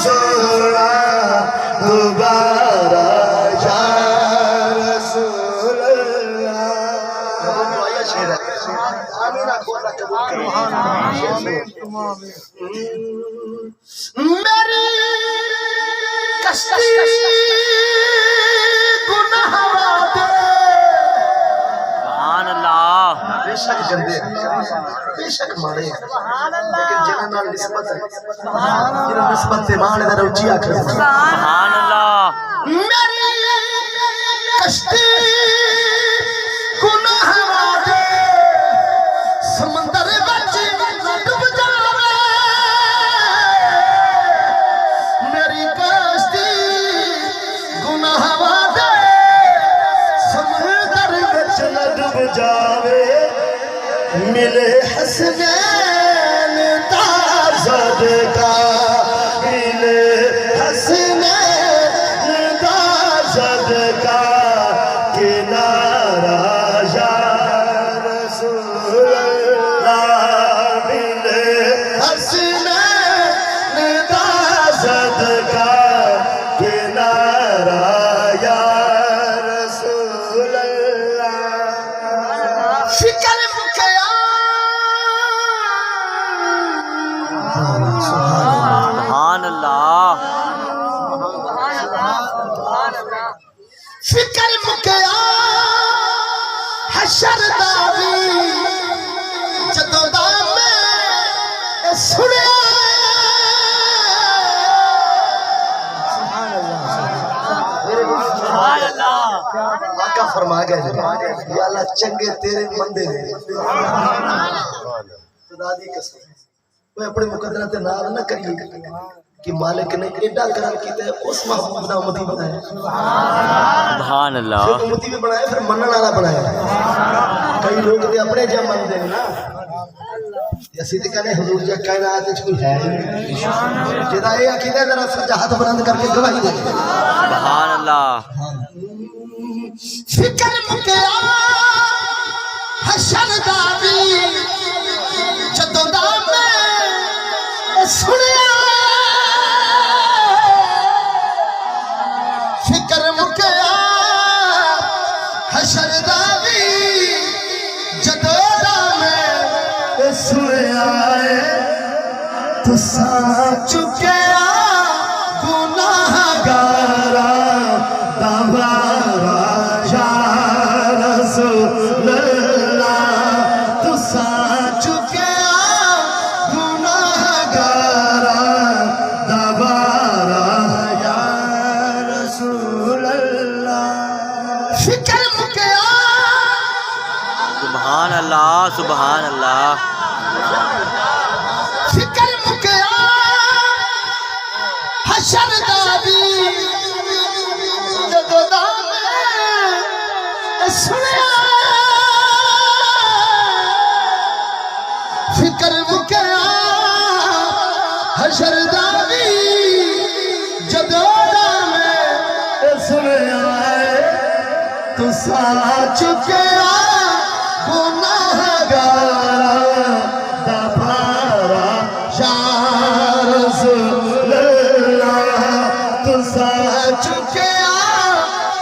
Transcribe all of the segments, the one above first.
सोना दोबारा या रसूल मेरी कश्ती गुनाह दे सुभान अल्लाह बेशक गंदे बेशक माड़े लेकिन जिन्हां नाल निस्बत है जिन्हां निस्बत ते माने दा रुचि आखर सुभान अल्लाह मेरी कश्ती गुनाह दे समंदर विच डूब जावे मेरी कश्ती गुनाह दे समंदर विच डूब जावे मिले हसनैन दा सदका मिले हसनैन दा सदका किनारा या रसूल अल्लाह मिले हसनैन दा सदका किनारा या रसूल अल्लाह फिकर मुकया सुभान अल्लाह फिकर मुकया हशर दा वी जदों दा मैं सुनिया सुभान अल्लाह आका फरमा गए या अल्लाह चंगे तेरे बंदे ने खुदा दी कसम कोई अपने मुकद्दर ते नाल ना करिए कि मालिक ने एडा करम कीता उस महबूब दा उम्मती बनाया सुभान अल्लाह फिर उम्मती भी बनाया फिर मनन वाला बनाया कई लोग ते अपने जे मनदे ने ना असि ते कहने हुजूर जी कायनात विच कोई है ही नहीं जेदा ए अकीदा जरा सजा हाथ बुलंद करके गवाही दे सुभान अल्लाह फिकर मुकया हशर दा वी जदों दा मैं सुनिया फिकर मुकया हशर दा वी जदों दा मैं सुनिया तुसा चुकिया गुनाहगारा दबारा या रसूल अल्लाह तुसा चुकिया गुनाहगारा दबारा या रसूल अल्लाह फिकर मुकया सुभान अल्लाह सुभान अल्लाह फिकर मुकया हशर दा वी जदों दा मैं सुनिया फिकर मुकया हशर दा वी जदों दा मैं सुनिया तुसा चुकिया गुनाहगारा दबारा या रसूल अल्लाह तुसा चुकिया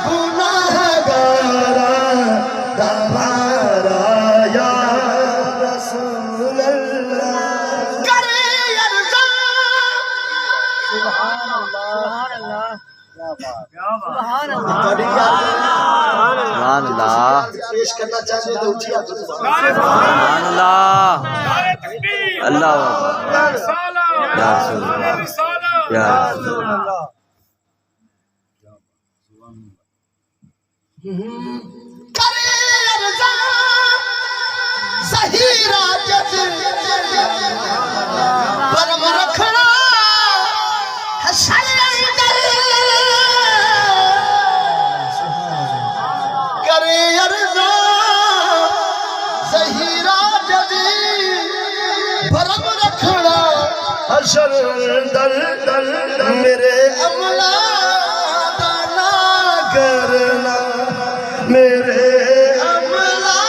गुनाहगारा दबारा या रसूल अल्लाह करे अर्ज़ा सुभान अल्लाह सुभान अल्लाह पेश करना चाहते तो ऊंची हाथ सुभान अल्लाह अल्लाह या रसूल अल्लाह या रसूल अल्लाह करे अर्ज़ा ज़हीरा जद परम रखना हशर अंदर करे अर्ज़ा ज़हीरा जद परम रखना हशर अंदर मेरे अमला दा ना करना मेरे अमला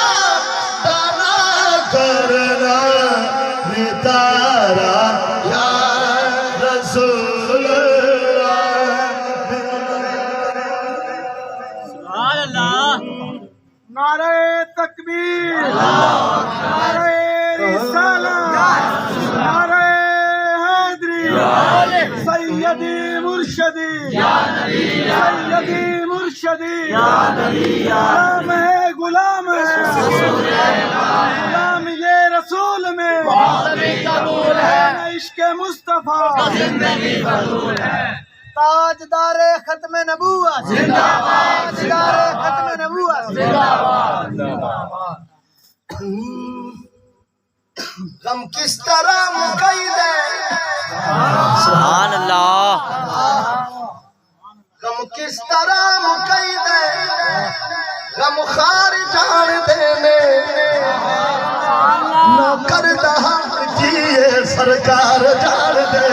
तारा करना तारा या रसूल तकबीर, नारे रिसालत, नारे हैदरी, सैयदी मुर्शदी, सैयदी मुर्शदी, गुलाम है गुलाम ये रसूल में, इश्क मुस्तफा ताजदारे खत्म नबूवत जिंदाबाद, ताजदारे खत्म नबूवत जिंदाबाद। गम किस तरह मुकैद है, सुभान अल्लाह। गम किस तरह मुकैद है, गम खार जान देने नौकर दहा जिए सरकार जान दे।